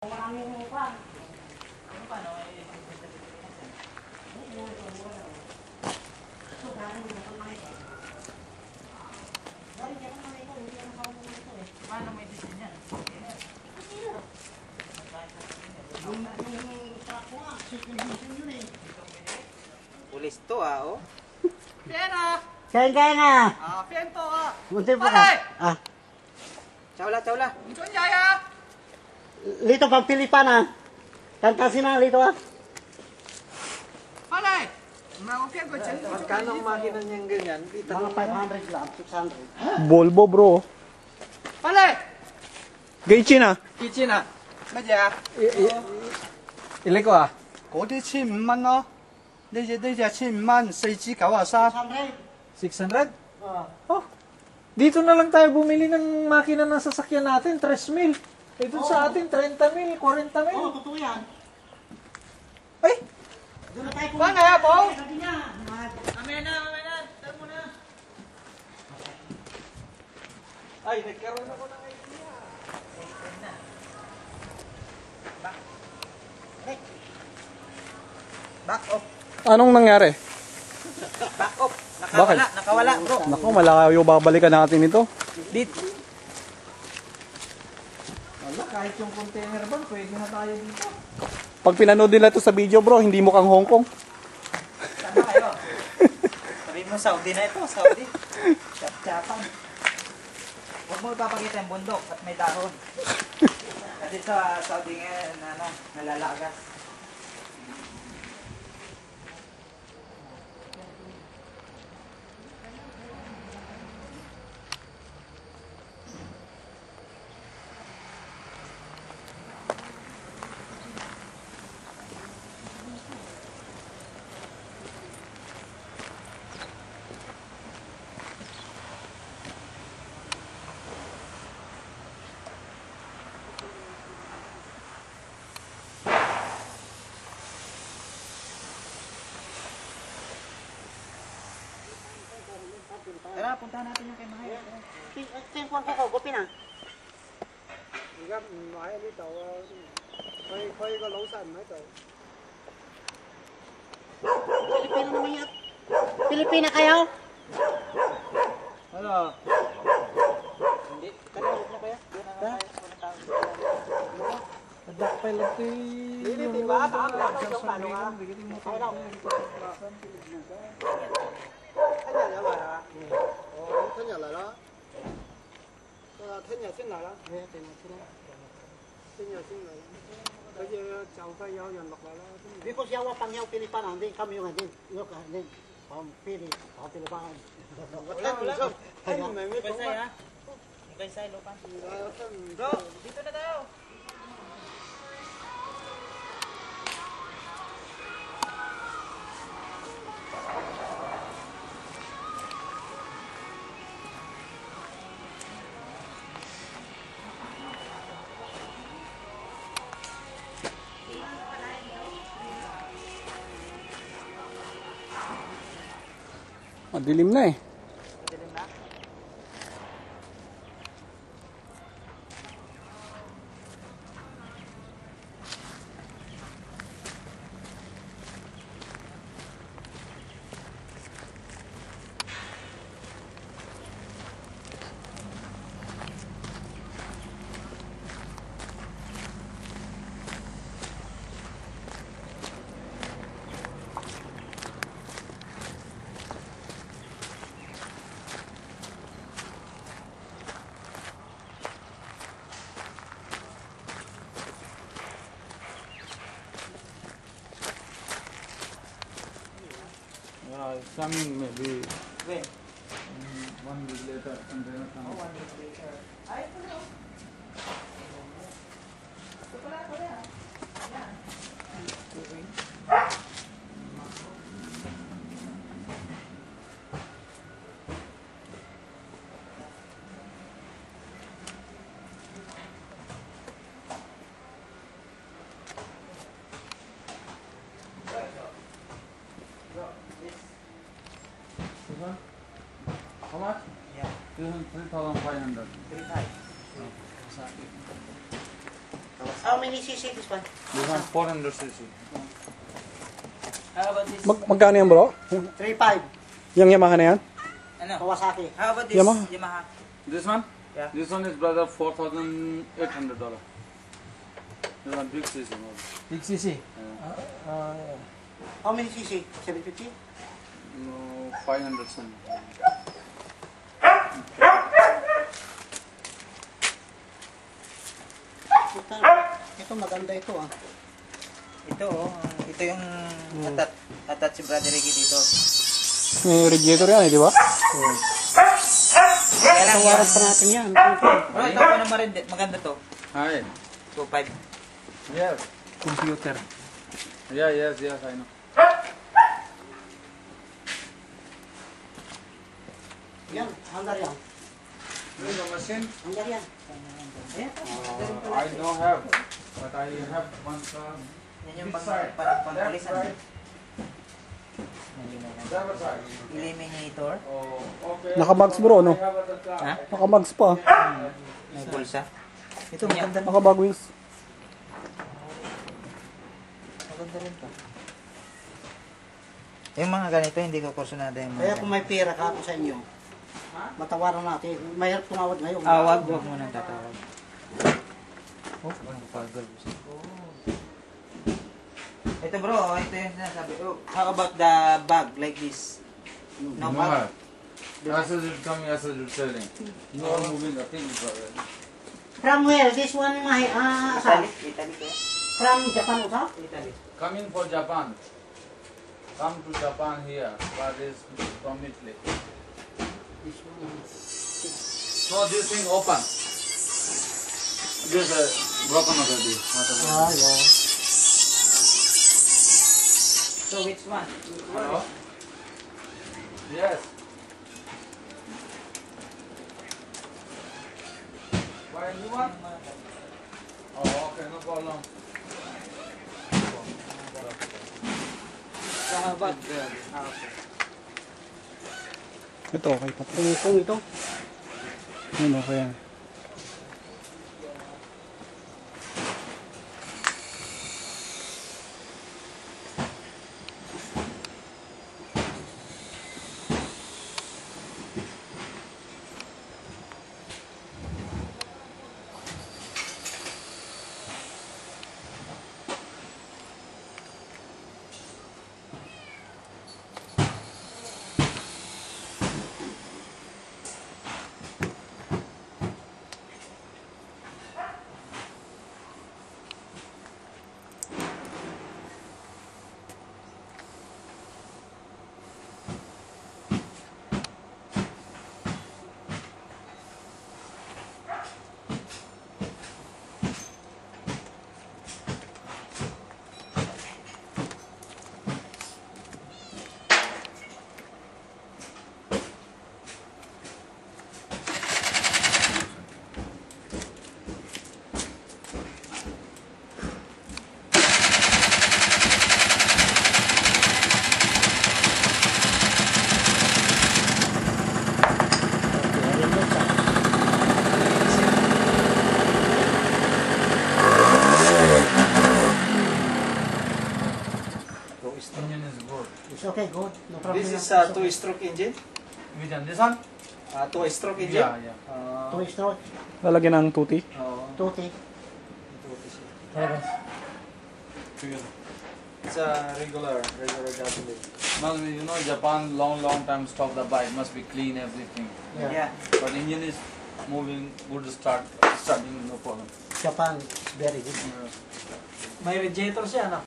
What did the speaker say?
Maraming pa. Ano pa, no? Paano may design yan? Pulis to oh. Pena! Kaya nga. Piento Munti pa ka. Chawla, chawla. Muncul jaya! Lito pang Pilipana. Kantasin na lito Palay! Magkano ang makina niyang ganyan? Mga 500 lang, 600. Volvo bro. Palay! Gaichi na. Kichina. Madya? Ilan ko ah? 嗰啲千五蚊咯，呢隻千五蚊，4支93。 600? Oh. Dito na lang tayo bumili ng makina ng sasakyan natin, 3,000. Eh doon sa atin, 30,000, 40,000. Oo, totoo yan. Ay! Doon na tayo Paano kaya po? Sabi niya. Mamaya na. Tara mo na. Ay, nagkaroon ako ng idea. Back off. Anong nangyari? Back off. Bakit? Nakawala bro. Naku, malayo babalikan natin ito. Dito. Wala, kahit yung container van, pwede na tayo dito. Pag pinanood nila ito sa video bro, hindi mukhang Hong Kong. Saan ba kayo? Sabihin mo Saudi na ito, Saudi. Chap-chapan. Huwag mo ipapakita yung bundok at may dahon. Kasi sa Saudi ngayon, nalalagas. Tara, puntahan natin yung kay Mahal. Tingkuan ko ko, gupin na. 而家唔喺呢度啊，佢個老細唔喺度。 Pilipino naman yan. Pilipina kayo? Ano? Hindi. Tara, huwag na kaya. Doon na tayo. Walang tao. Adak pa lang ito Hindi, diba? Tama yung ano nga. Kaya lang. 聽日有嚟啊？哦，聽日嚟啦。聽日先嚟啦。聽日先嚟。佢要就快有人落嚟啦。 Because yawa pang yaw Pilipana, hindi kami yung hindi. Hindi. Pang Pilipana. 我聽唔出，聽唔明你講乜。 Kaysay, Lupan. 我聽唔 Bro, dito na tayo. Madilim na eh. Madilim na. Coming maybe When? 1 week later. Oh, 1 week later. Ay, ito na. Ito pala, ito na. Yan. How much? Yeah. 3,500. 3.5. How many cc this one? This one 400 cc. How about this? Magkano yan bro? 3.5. Yung Yamaha na yan? Ano? Kawasaki. How about this? Yamaha. Yamaha. This one? Yeah. This one is brother $4,800. This one big cc model. Big CC. How many cc? 750? No, 500 something. Ito maganda ito ah. Ito oh. Ito yung atat si Brother Ricky dito. May radiator yan eh, di ba? Kaya lang yan. Tawaran pa natin yan. Bro, ito pa naman rin. Maganda to. Hi. 2.5. Yes. Computer. Yeah, yes, I know. Yan, handar yan. This is a machine. Handar yan. Ayan. I don't have, but I have one car. Yan yung This side. pangpalisan. That side. That side. Eliminator. Oh, okay. Nakabags bro, no? I have other car. Ha? Nakabags pa. May pulsa. Ito maganda. Nakabag wheels. Maganda rin to. Yung mga ganito, hindi ko kursunada yung mga Kaya kung may pera ka ako sa inyo, matawaran natin. Mahirap tumawad ngayon. wag mo nang tatawag. Oh, ang pagod. Ito bro, ito yung sinasabi. Oh, how about the bag like this? No No, bag? as is coming, as is selling. No moving, nothing is problem. From where? This one, saan? Italy ko yan. From Japan also? Italy. Coming for Japan. Come to Japan here, but is from Italy. This one. So this thing open. This broken already. Yeah. So which one? Hello? Yes. Why new one? Oh, okay, no problem. So how about Ito, okay pa. Ito. Yun, okay yan. Engine is good. It's okay, good. No problem. This is a two-stroke engine. Which one? This one? Two-stroke engine. Yeah, yeah. Two stroke, Lalagyan ng tuti. tuti. It's a regular gasoline. Must be, you know, Japan long time stop the bike. Must be clean everything. Yeah. But engine is moving good starting no problem. Japan, very good. May radiator siya, no?